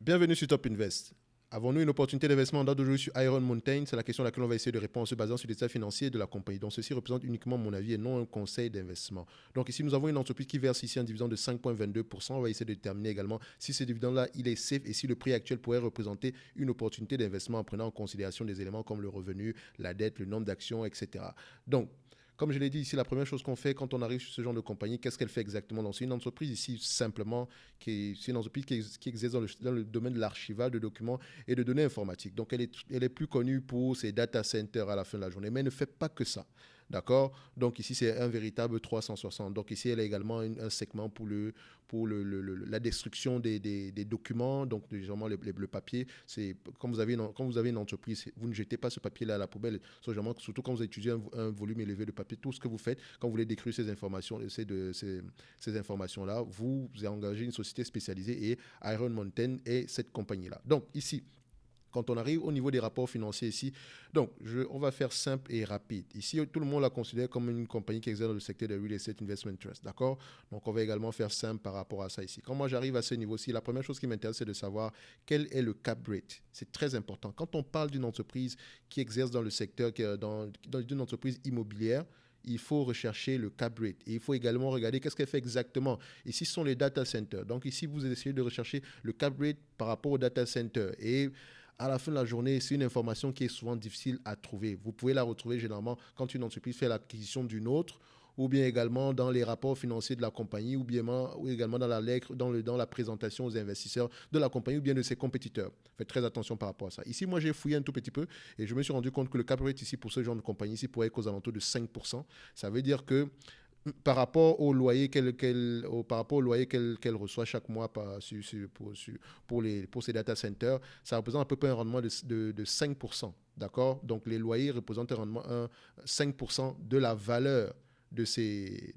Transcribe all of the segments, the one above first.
Bienvenue sur Top Invest. Avons-nous une opportunité d'investissement en date d'aujourd'hui sur Iron Mountain? C'est la question à laquelle on va essayer de répondre en se basant sur les états financiers de la compagnie. Donc, ceci représente uniquement mon avis et non un conseil d'investissement. Donc, ici, nous avons une entreprise qui verse ici un dividende de 5,22%. On va essayer de déterminer également si ce dividende-là, il est safe et si le prix actuel pourrait représenter une opportunité d'investissement en prenant en considération des éléments comme le revenu, la dette, le nombre d'actions, etc. Donc, comme je l'ai dit ici, la première chose qu'on fait quand on arrive sur ce genre de compagnie, qu'est-ce qu'elle fait exactement? Donc, c'est une entreprise ici simplement c'est une entreprise qui exerce dans le domaine de l'archivage de documents et de données informatiques. Donc, elle est plus connue pour ses data centers à la fin de la journée, mais elle ne fait pas que ça. D'accord. Donc, ici, c'est un véritable 360. Donc, ici, elle a également un segment la destruction des documents, donc, généralement, le papier. C'est, quand vous avez une entreprise, vous ne jetez pas ce papier-là à la poubelle. Surtout quand vous utilisez un volume élevé de papier. Tout ce que vous faites, quand vous voulez décrire ces informations, ces informations-là, vous avez engagé une société spécialisée et Iron Mountain est cette compagnie-là. Donc, ici, quand on arrive au niveau des rapports financiers ici, donc on va faire simple et rapide. Ici, tout le monde la considère comme une compagnie qui exerce dans le secteur de Real Estate Investment Trust, d'accord? Donc, on va également faire simple par rapport à ça ici. Quand moi j'arrive à ce niveau-ci, la première chose qui m'intéresse, c'est de savoir quel est le cap rate. C'est très important. Quand on parle d'une entreprise qui exerce dans le secteur, d'une entreprise immobilière, il faut rechercher le cap rate. Et il faut également regarder qu'est-ce qu'elle fait exactement. Ici, ce sont les data centers. Donc ici, vous essayez de rechercher le cap rate par rapport aux data centers. Et à la fin de la journée, c'est une information qui est souvent difficile à trouver. Vous pouvez la retrouver généralement quand une entreprise fait l'acquisition d'une autre, ou bien également dans les rapports financiers de la compagnie, ou également dans la présentation aux investisseurs de la compagnie ou bien de ses compétiteurs. Faites très attention par rapport à ça. Ici, moi, j'ai fouillé un tout petit peu et je me suis rendu compte que le cap rate ici pour ce genre de compagnie ici pourrait être aux alentours de 5%. Ça veut dire que par rapport au loyer qu'elle reçoit chaque mois pour ses data centers, ça représente à peu près un rendement de 5%. D'accord. Donc, les loyers représentent un rendement 5% de la valeur de ces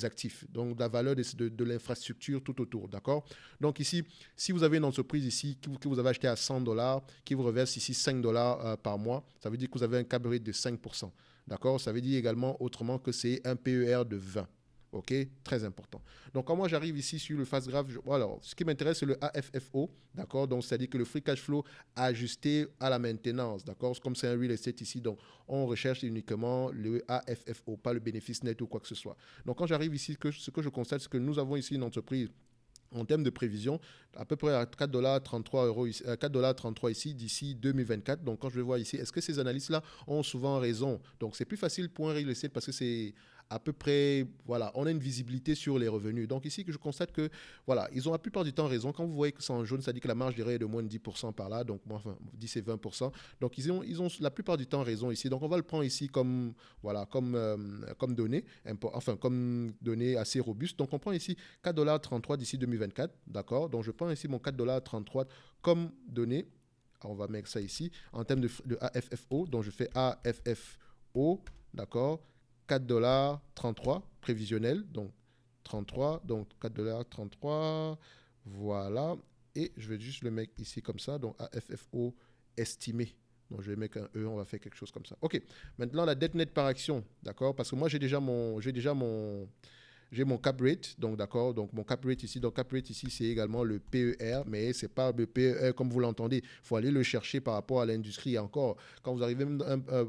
actifs, donc la valeur de l'infrastructure tout autour, d'accord. Donc ici, si vous avez une entreprise ici que vous avez acheté à 100 dollars, qui vous reverse ici 5 dollars par mois, ça veut dire que vous avez un cap rate de 5%. D'accord. Ça veut dire également autrement que c'est un PER de 20. OK, très important. Donc, quand moi j'arrive ici sur le fast graph, alors, ce qui m'intéresse, c'est le AFFO, d'accord. Donc, c'est-à-dire que le free cash flow ajusté à la maintenance, d'accord. Comme c'est un real estate ici, donc, on recherche uniquement le AFFO, pas le bénéfice net ou quoi que ce soit. Donc, quand j'arrive ici, ce que je constate, c'est que nous avons ici une entreprise en termes de prévision, à peu près à 4,33 euros, 4,33 ici d'ici 2024. Donc, quand je vais voir ici, est-ce que ces analystes-là ont souvent raison? Donc, c'est plus facile pour un real estate parce que c'est à peu près, voilà, on a une visibilité sur les revenus. Donc, ici, que je constate que, voilà, ils ont la plupart du temps raison. Quand vous voyez que c'est en jaune, ça dit que la marge d'erreur est de moins de 10% par là. Donc, enfin, 10 et 20%. Donc, ils ont la plupart du temps raison ici. Donc, on va le prendre ici comme, voilà, comme données, enfin, comme données assez robustes. Donc, on prend ici 4,33 $ d'ici 2024, d'accord. Donc, je prends ici mon 4,33 $ comme données. Alors, on va mettre ça ici en termes de AFFO. Donc, je fais AFFO, d'accord. 4,33 $ prévisionnel. Donc, 33, donc 4,33 $. Voilà. Et je vais juste le mettre ici comme ça. Donc, AFFO estimé. Donc, je vais mettre un E, on va faire quelque chose comme ça. OK. Maintenant, la dette nette par action, d'accord. Parce que moi, j'ai mon cap rate, donc d'accord, donc mon cap rate ici, donc cap rate ici c'est également le PER, mais c'est pas le PER comme vous l'entendez, il faut aller le chercher par rapport à l'industrie. Et encore, quand vous arrivez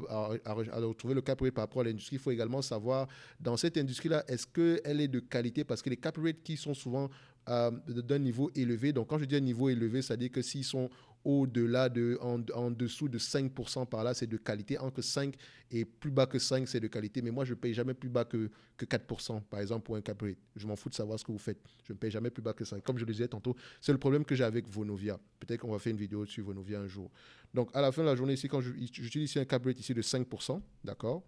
à retrouver le cap rate par rapport à l'industrie, il faut également savoir dans cette industrie-là, est-ce qu'elle est de qualité, parce que les cap rates qui sont souvent d'un niveau élevé, donc quand je dis un niveau élevé, c'est-à-dire que s'ils sont en dessous de 5% par là, c'est de qualité. Entre 5 et plus bas que 5, c'est de qualité. Mais moi, je ne paye jamais plus bas que 4%, par exemple, pour un cap rate. Je m'en fous de savoir ce que vous faites. Je ne paye jamais plus bas que 5. Comme je le disais tantôt, c'est le problème que j'ai avec Vonovia. Peut-être qu'on va faire une vidéo sur Vonovia un jour. Donc, à la fin de la journée, ici, quand j'utilise ici un cap rate ici de 5%, d'accord,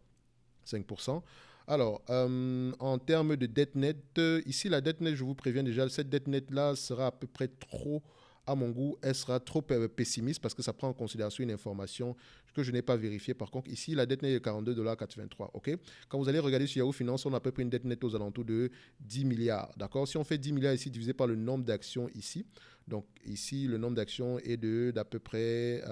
5%. Alors, en termes de dette nette, ici, la dette nette, je vous préviens déjà, cette dette nette-là sera à peu près trop, à mon goût, elle sera trop pessimiste parce que ça prend en considération une information que je n'ai pas vérifiée. Par contre, ici, la dette nette est de 42,83 $. OK. Quand vous allez regarder sur Yahoo Finance, on a à peu près une dette nette aux alentours de 10 milliards. D'accord. Si on fait 10 milliards ici divisé par le nombre d'actions ici, donc ici, le nombre d'actions est d'à peu près.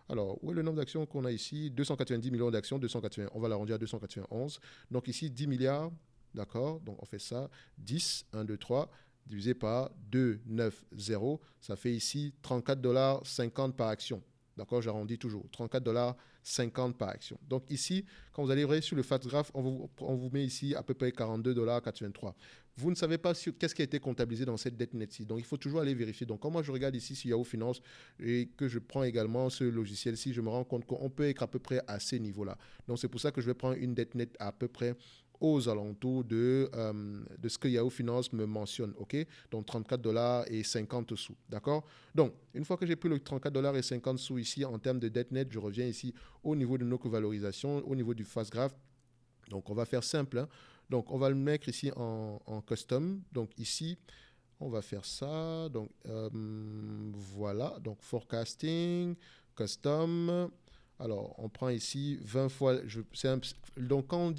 Alors, où est le nombre d'actions qu'on a ici? 290 millions d'actions, 280. On va l'arrondir à 291. Donc ici, 10 milliards. D'accord. Donc on fait ça. 10, 1, 2, 3. divisé par 290, ça fait ici 34,50 $ par action. D'accord, j'arrondis toujours. 34,50 $ par action. Donc ici, quand vous allez voir sur le fat graph, on vous met ici à peu près 42,83 $. Vous ne savez pas qu'est-ce qui a été comptabilisé dans cette dette nette-ci. Donc il faut toujours aller vérifier. Donc quand moi je regarde ici sur Yahoo Finance et que je prends également ce logiciel-ci, je me rends compte qu'on peut être à peu près à ces niveaux-là. Donc c'est pour ça que je vais prendre une dette nette à peu près aux alentours de ce que Yahoo Finance me mentionne, ok? Donc 34,50 $, d'accord? Donc, une fois que j'ai pris le 34,50 $ ici en termes de dette nette, je reviens ici au niveau de nos valorisations, au niveau du fast graph. Donc, on va faire simple, hein? Donc, on va le mettre ici en custom. Donc, ici, on va faire ça. Donc, voilà. Donc, forecasting, custom. Alors, on prend ici 20 fois. Donc, quand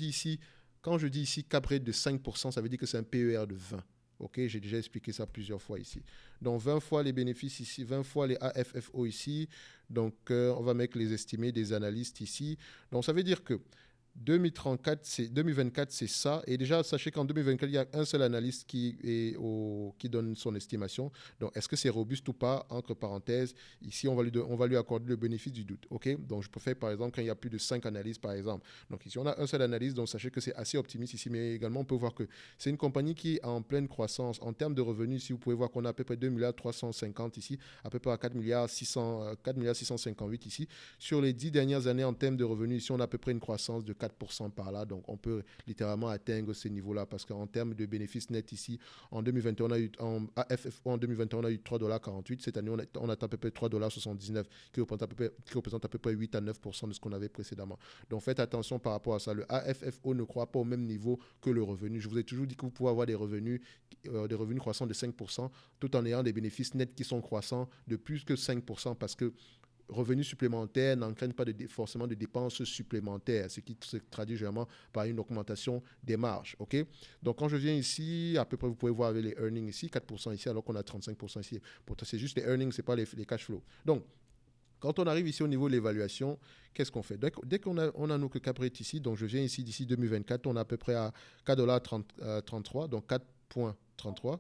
je dis ici cap rate de 5%, ça veut dire que c'est un PER de 20. Ok, j'ai déjà expliqué ça plusieurs fois ici. Donc, 20 fois les bénéfices ici, 20 fois les AFFO ici. Donc, on va mettre les estimés des analystes ici. Donc, ça veut dire que 2024, c'est ça. Et déjà, sachez qu'en 2024, il y a un seul analyste qui donne son estimation. Donc, est-ce que c'est robuste ou pas? Entre parenthèses, ici, on va lui accorder le bénéfice du doute. OK? Donc, je préfère, par exemple, quand il y a plus de 5 analystes, par exemple. Donc, ici, on a un seul analyste. Donc, sachez que c'est assez optimiste ici. Mais également, on peut voir que c'est une compagnie qui est en pleine croissance. En termes de revenus, ici, vous pouvez voir qu'on a à peu près 2,350 $ ici, à peu près à 4,658 $ ici. Sur les 10 dernières années, en termes de revenus, ici, on a à peu près une croissance de 4% par là. Donc, on peut littéralement atteindre ces niveaux-là parce qu'en termes de bénéfices nets ici, en 2021, on a eu, en AFFO, en 2021, on a eu 3,48 $. Cette année, on atteint à peu près 3,79 $, qui représente à peu près 8 à 9% de ce qu'on avait précédemment. Donc, faites attention par rapport à ça. Le AFFO ne croît pas au même niveau que le revenu. Je vous ai toujours dit que vous pouvez avoir des revenus croissants de 5% tout en ayant des bénéfices nets qui sont croissants de plus que 5% parce que revenus supplémentaires n'entraînent pas forcément de dépenses supplémentaires, ce qui se traduit généralement par une augmentation des marges. Okay? Donc, quand je viens ici, à peu près, vous pouvez voir avec les earnings ici, 4% ici, alors qu'on a 35% ici. Pourtant, c'est juste les earnings, ce n'est pas les cash flows. Donc, quand on arrive ici au niveau de l'évaluation, qu'est-ce qu'on fait? Dès qu'on a nos cap rates ici, donc je viens ici d'ici 2024, on a à peu près à 4,33 $, donc 4,33,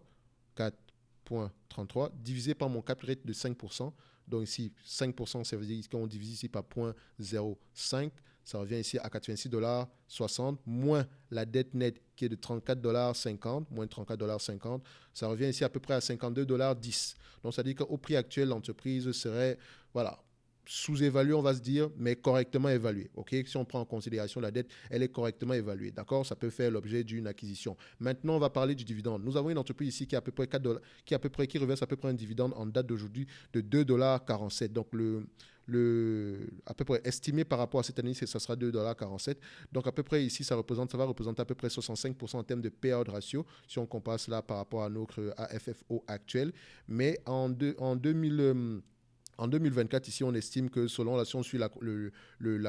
4,33 divisé par mon cap rate de 5%. Donc ici, 5%, ça veut dire qu'on divise ici par 0,05, ça revient ici à 86,60 $, moins la dette nette qui est de 34,50 $, moins 34,50 $, ça revient ici à peu près à 52,10 $. Donc ça veut dire qu'au prix actuel, l'entreprise serait, voilà, sous-évaluée, on va se dire, mais correctement évaluée. Okay? Si on prend en considération la dette, elle est correctement évaluée. D'accord? Ça peut faire l'objet d'une acquisition. Maintenant, on va parler du dividende. Nous avons une entreprise ici qui, à peu près 4 $, qui reverse à peu près un dividende en date d'aujourd'hui de 2,47 $. Donc, à peu près estimé par rapport à cette année, ça sera 2,47 $. Donc, à peu près ici, ça va représenter à peu près 65% en termes de payout ratio, si on compare cela par rapport à notre AFFO actuel. Mais en 2024, ici, on estime que selon si on suit la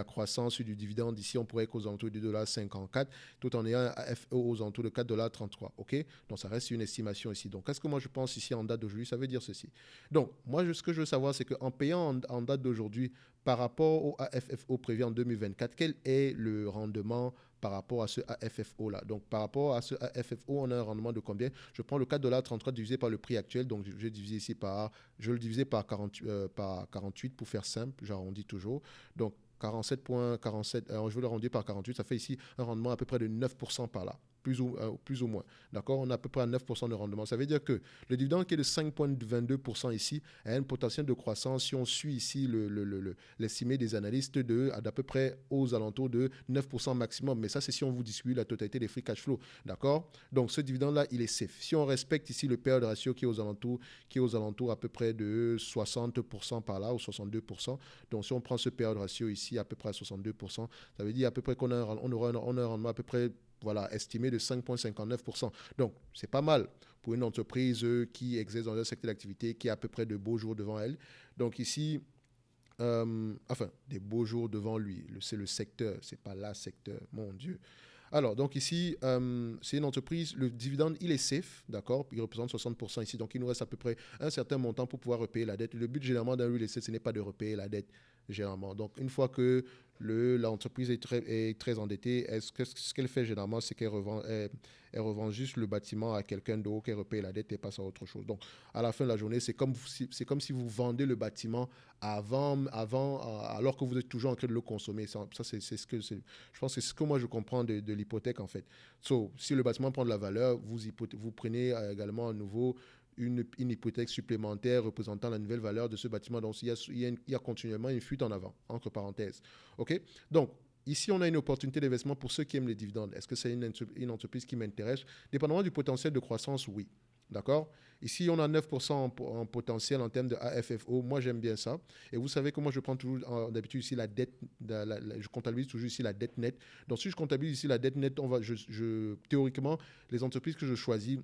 croissance du dividende, ici, on pourrait être aux alentours de 2,54 $, tout en ayant un AFO aux alentours de 4,33 $. Okay? Donc, ça reste une estimation ici. Donc, qu'est-ce que moi, je pense ici en date d'aujourd'hui? Ça veut dire ceci. Donc, moi, ce que je veux savoir, c'est qu'en payant en date d'aujourd'hui, par rapport au AFFO prévu en 2024, quel est le rendement par rapport à ce AFFO-là? Donc, par rapport à ce AFFO, on a un rendement de combien? Je prends le 4,33 $ divisé par le prix actuel. Donc, je le divise par 48 pour faire simple. J'arrondis toujours. Donc, 47,47, je vais le rendre par 48, ça fait ici un rendement à peu près de 9% par là, plus ou moins. D'accord? On a à peu près à 9% de rendement. Ça veut dire que le dividende qui est de 5,22% ici a un potentiel de croissance, si on suit ici l'estimé des analystes, d'à peu près aux alentours de 9% maximum. Mais ça, c'est si on vous distribue la totalité des free cash flow. D'accord? Donc, ce dividende-là, il est safe. Si on respecte ici le payout ratio qui est aux alentours à peu près de 60% par là, ou 62%. Donc, si on prend ce payout ratio ici, à peu près à 62%, ça veut dire à peu près qu'on aura un rendement à peu près, voilà, estimé de 5,59%. Donc, c'est pas mal pour une entreprise qui exerce dans un secteur d'activité qui a à peu près de beaux jours devant elle. Donc ici, des beaux jours devant lui. C'est le secteur, c'est pas la secteur, mon Dieu. Alors, donc ici, c'est une entreprise, le dividende, il est safe, d'accord? Il représente 60% ici, donc il nous reste à peu près un certain montant pour pouvoir repayer la dette. Le but, généralement, d'un real estate, ce n'est pas de repayer la dette. généralement. Donc, une fois que l'entreprise est très endettée, ce qu'elle fait généralement, c'est elle revend juste le bâtiment à quelqu'un d'autre, qu'elle repaye la dette et passe à autre chose. Donc, à la fin de la journée, c'est comme si vous vendez le bâtiment alors que vous êtes toujours en train de le consommer. Ça, je pense que c'est ce que moi je comprends de l'hypothèque en fait. So, si le bâtiment prend de la valeur, vous prenez également à nouveau une hypothèque supplémentaire représentant la nouvelle valeur de ce bâtiment. Donc, il y a continuellement une fuite en avant, entre parenthèses. OK? Donc, ici, on a une opportunité d'investissement pour ceux qui aiment les dividendes. Est-ce que c'est une entreprise qui m'intéresse? Dépendamment du potentiel de croissance, oui. D'accord? Ici, on a 9% en potentiel en termes de AFFO. Moi, j'aime bien ça. Et vous savez que moi, je prends toujours, d'habitude, ici la dette, je comptabilise toujours ici la dette nette. Donc, si je comptabilise ici la dette nette, théoriquement, les entreprises que je choisis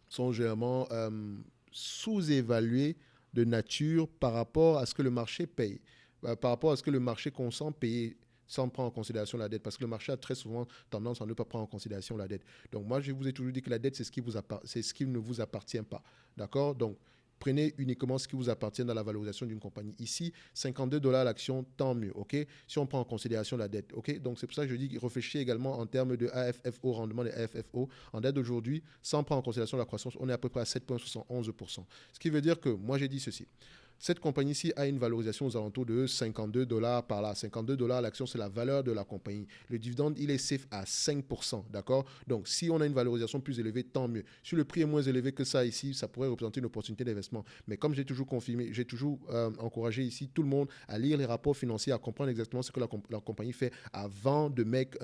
sont généralement sous-évaluées de nature par rapport à ce que le marché paye, par rapport à ce que le marché consent payer sans prendre en considération la dette, parce que le marché a très souvent tendance à ne pas prendre en considération la dette. Donc moi, je vous ai toujours dit que la dette, c'est ce qui ne vous appartient pas. D'accord? Donc, prenez uniquement ce qui vous appartient dans la valorisation d'une compagnie. Ici, 52 dollars l'action, tant mieux, ok? Si on prend en considération la dette, ok? Donc, c'est pour ça que je dis réfléchissez également en termes de AFFO, rendement des AFFO. En date d'aujourd'hui, sans prendre en considération la croissance, on est à peu près à 7,71%. Ce qui veut dire que, moi, j'ai dit ceci. Cette compagnie-ci a une valorisation aux alentours de 52 dollars par là. 52 dollars l'action, c'est la valeur de la compagnie. Le dividende, il est safe à 5%, d'accord? Donc, si on a une valorisation plus élevée, tant mieux. Si le prix est moins élevé que ça ici, ça pourrait représenter une opportunité d'investissement. Mais comme j'ai toujours encouragé ici tout le monde à lire les rapports financiers, à comprendre exactement ce que la compagnie fait avant de mettre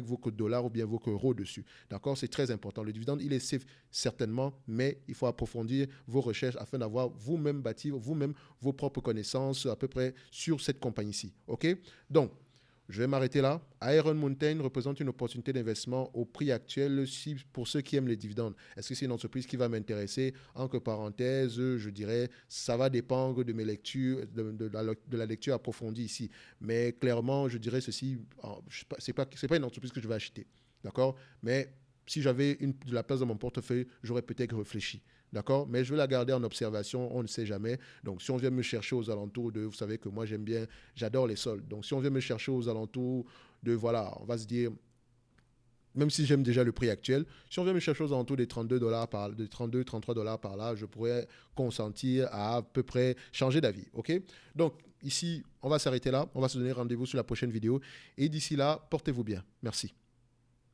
vos dollars ou bien vos euros dessus. D'accord? C'est très important. Le dividende, il est safe certainement, mais il faut approfondir vos recherches afin d'avoir vous-même bâti vous-même vos propres connaissances à peu près sur cette compagnie-ci. OK? Donc, je vais m'arrêter là. Iron Mountain représente une opportunité d'investissement au prix actuel pour ceux qui aiment les dividendes. Est-ce que c'est une entreprise qui va m'intéresser? Entre parenthèses, je dirais, ça va dépendre de mes lectures, de la lecture approfondie ici. Mais clairement, je dirais ceci, ce n'est pas une entreprise que je vais acheter. D'accord? Mais si j'avais de la place dans mon portefeuille, j'aurais peut-être réfléchi. D'accord? Mais je vais la garder en observation, on ne sait jamais. Donc, si on vient me chercher aux alentours de, vous savez que moi j'adore les sols. Donc, si on vient me chercher aux alentours de, voilà, on va se dire, même si j'aime déjà le prix actuel, si on vient me chercher aux alentours des 32 dollars de 32, 33 dollars par là, je pourrais consentir à peu près changer d'avis. OK? Donc, ici, on va s'arrêter là. On va se donner rendez-vous sur la prochaine vidéo. Et d'ici là, portez-vous bien. Merci.